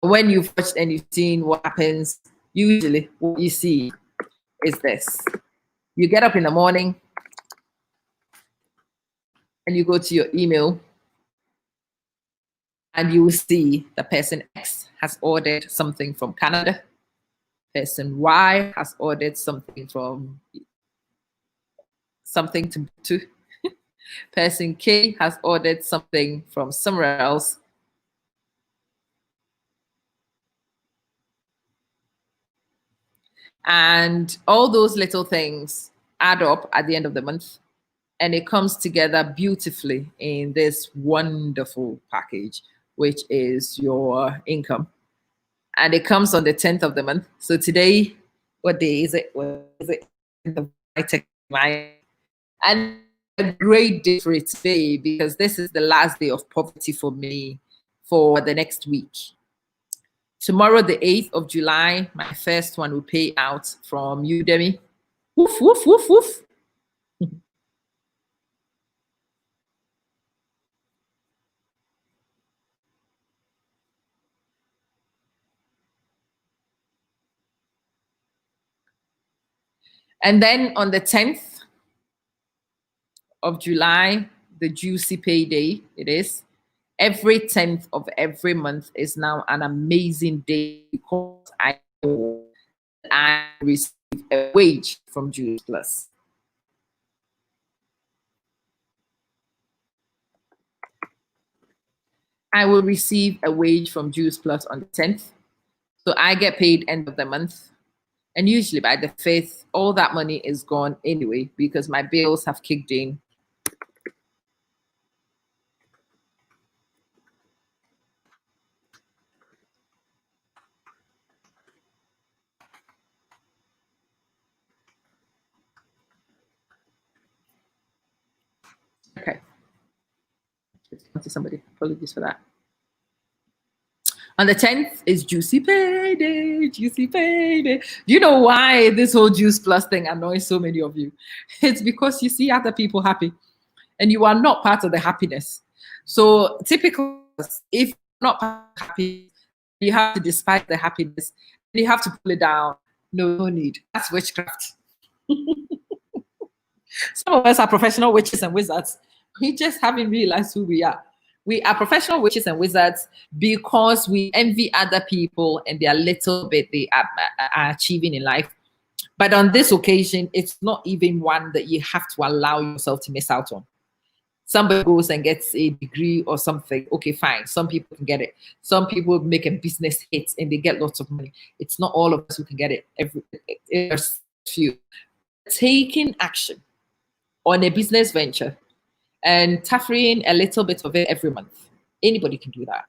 When you've watched and you've seen what happens, usually what you see is this. You get up in the morning and you go to your email and you will see the person X has ordered something from Canada. Person Y has ordered something from something to person K has ordered something from somewhere else. And all those little things add up at the end of the month, and it comes together beautifully in this wonderful package, which is your income. And it comes on the 10th of the month. So today, what day is it? What is it? I take my, and a great day for it today, because this is the last day of poverty for me for the next week. Tomorrow, the 8th of July, my first one will pay out from Udemy. Woof, woof, woof, woof. And then on the 10th of July, the juicy payday it is. Every 10th of every month is now an amazing day, because I receive a wage from Juice Plus. I will receive a wage from Juice Plus on the 10th. So I get paid end of the month. And usually by the 5th, all that money is gone anyway, because my bills have kicked in. Okay. To somebody, apologies for that. On the 10th is Juicy Payday, Juicy Payday. Do you know why this whole Juice Plus thing annoys so many of you? It's because you see other people happy and you are not part of the happiness. So typically, if you're not happy, you have to despise the happiness. You have to pull it down. No need. That's witchcraft. Some of us are professional witches and wizards. We just haven't realized who we are. We are professional witches and wizards because we envy other people and their little bit they are achieving in life. But on this occasion, it's not even one that you have to allow yourself to miss out on. Somebody goes and gets a degree or something. Okay, fine. Some people can get it. Some people make a business hit and they get lots of money. It's not all of us who can get it. There's few. Taking action on a business venture and taffering a little bit of it every month. Anybody can do that.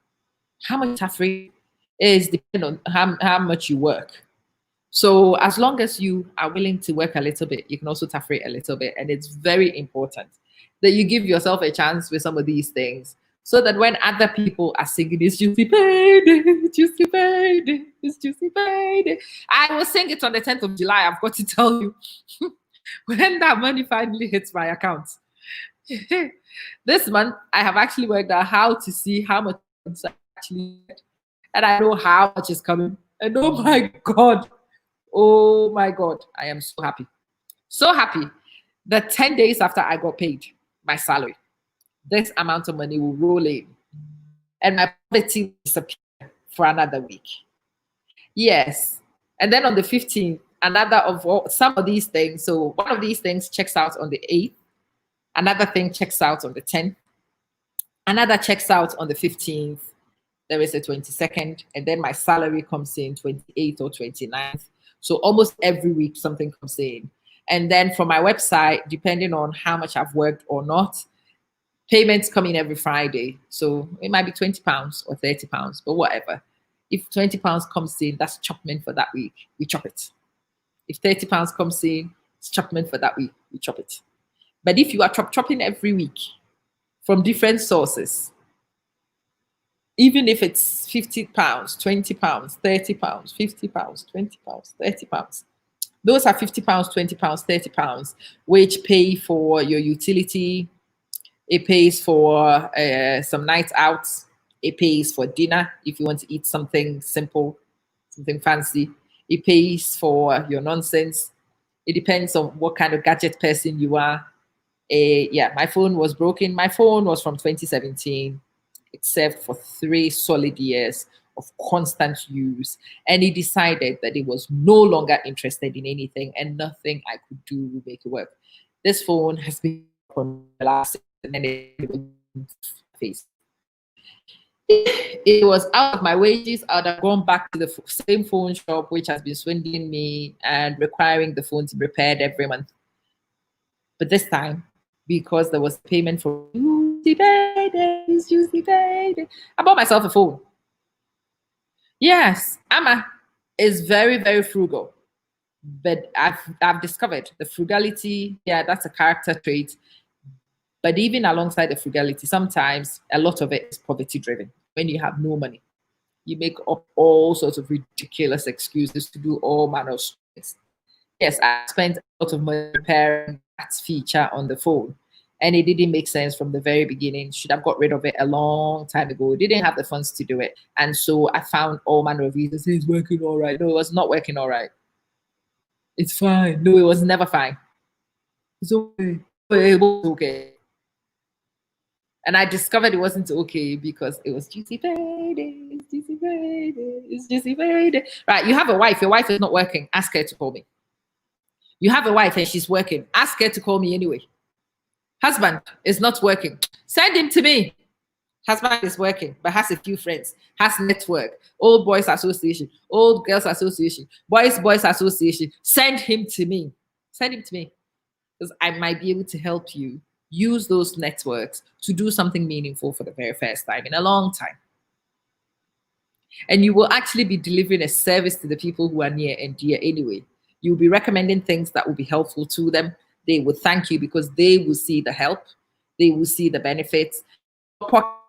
How much taffering is depending on how much you work. So as long as you are willing to work a little bit, you can also taffere a little bit. And it's very important that you give yourself a chance with some of these things, so that when other people are singing it's juicy payday, juicy payday, it's juicy payday, I will sing it on the 10th of July. I've got to tell you, when that money finally hits my account. This month, I have actually worked out how to see how much I actually get, and I know how much is coming. And oh my God, I am so happy. So happy that 10 days after I got paid my salary, this amount of money will roll in and my poverty will disappear for another week. Yes. And then on the 15th, another of some of these things. So one of these things checks out on the 8th. Another thing checks out on the 10th. Another checks out on the 15th. There is a 22nd. And then my salary comes in 28th or 29th. So almost every week something comes in. And then from my website, depending on how much I've worked or not, payments come in every Friday. So it might be £20 or £30, but whatever. If £20 comes in, that's chopment for that week. We chop it. If £30 comes in, it's chopment for that week. We chop it. But if you are chopping every week from different sources, even if it's £50, £20, £30, £50, £20, £30, those are £50, £20, £30, which pay for your utility. It pays for some nights out. It pays for dinner if you want to eat something simple, something fancy. It pays for your nonsense. It depends on what kind of gadget person you are. Yeah, my phone was broken. My phone was from 2017. It served for 3 solid years of constant use. And it decided that it was no longer interested in anything and nothing I could do would make it work. This phone has been on the last and then it face. If it was out of my wages, I would have gone back to the same phone shop which has been swindling me and requiring the phone to be repaired every month. But this time, because there was payment for Juicy Payday, I bought myself a phone. Yes, Amma is very, very frugal. But I've discovered the frugality, yeah, that's a character trait. But even alongside the frugality, sometimes a lot of it is poverty driven. When you have no money, you make up all sorts of ridiculous excuses to do all manner of things. Yes, I spent a lot of money repairing that feature on the phone, and it didn't make sense from the very beginning. Should have got rid of it a long time ago. Didn't have the funds to do it, and so I found all manner of reasons. It's working all right. No, it was not working all right. It's fine. No, it was never fine. It's okay. It was okay. And I discovered it wasn't okay because it was Juicy Payday, it's Juicy Payday, it's Juicy Payday. Right, you have a wife, your wife is not working, ask her to call me. You have a wife and she's working, ask her to call me anyway. Husband is not working, send him to me. Husband is working, but has a few friends, has network, old boys association, old girls association, boys association. Send him to me. Send him to me. Because I might be able to help you use those networks to do something meaningful for the very first time in a long time. And you will actually be delivering a service to the people who are near and dear anyway. You'll be recommending things that will be helpful to them. They will thank you because they will see the help, they will see the benefits.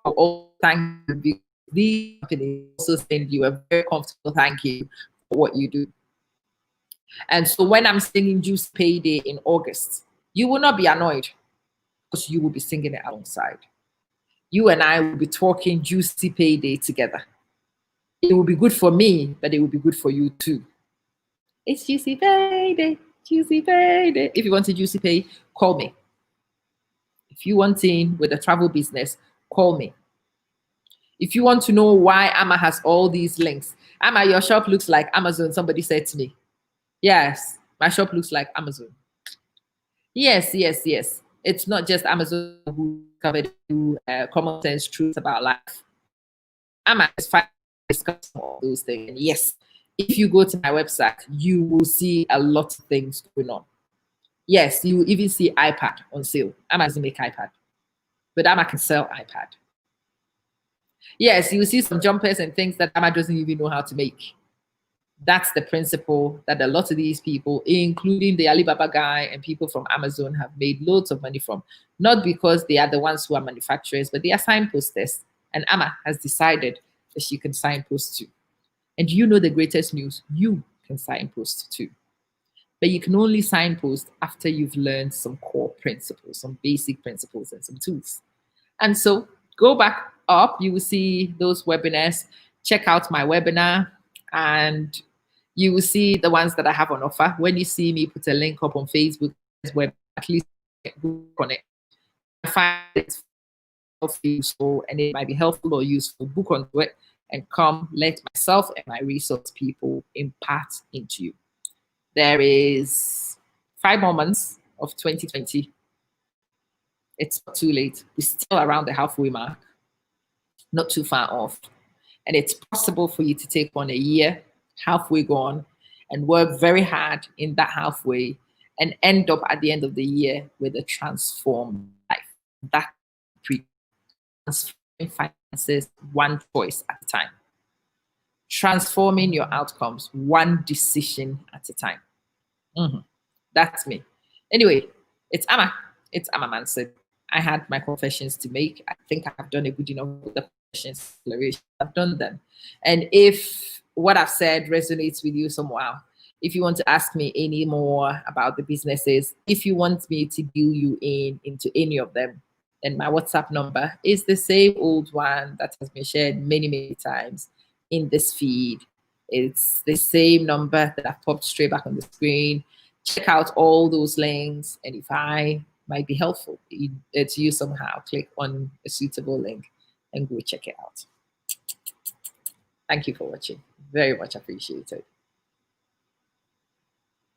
All thank you because these companies also send you a very comfortable thank you for what you do. And so when I'm singing Juice Payday in August, you will not be annoyed because you will be singing it alongside. You and I will be talking Juicy Payday together. It will be good for me, but it will be good for you too. It's Juicy Payday, Juicy Payday. If you want a Juicy Pay, call me. If you want in with a travel business, call me. If you want to know why Amma has all these links, Amma, your shop looks like Amazon, somebody said to me. Yes, my shop looks like Amazon. Yes, yes, yes. It's not just Amazon who covered common sense truths about life. Amma is fine discussing all those things. And yes, if you go to my website, you will see a lot of things going on. Yes, you will even see iPad on sale. Amma doesn't make iPad, but Amma can sell iPad. Yes, you will see some jumpers and things that Amma doesn't even know how to make. That's the principle that a lot of these people, including the Alibaba guy and people from Amazon, have made loads of money from. Not because they are the ones who are manufacturers, but they are signposters. And Amma has decided that she can signpost too. And you know the greatest news? You can signpost too. But you can only signpost after you've learned some core principles, some basic principles, and some tools. And so go back up, you will see those webinars. Check out my webinar, and you will see the ones that I have on offer. When you see me put a link up on Facebook, web, at least book on it. I find it's useful and it might be helpful or useful. Book onto it and come let myself and my resource people impart into you. There is 5 more months of 2020. It's not too late. We're still around the halfway mark, not too far off. And it's possible for you to take on a year, halfway gone, and work very hard in that halfway and end up at the end of the year with a transformed life. That transforming finances one choice at a time. Transforming your outcomes one decision at a time. That's me. Anyway, it's Amma. It's Amma Manson. I had my confessions to make. I think I've done a good enough with the confessions declaration. I've done them. And if what I've said resonates with you somehow, if you want to ask me any more about the businesses, if you want me to deal you into any of them, then my WhatsApp number is the same old one that has been shared many, many times in this feed. It's the same number that I've popped straight back on the screen. Check out all those links, and if I might be helpful to you somehow, click on a suitable link and go check it out. Thank you for watching. Very much appreciated.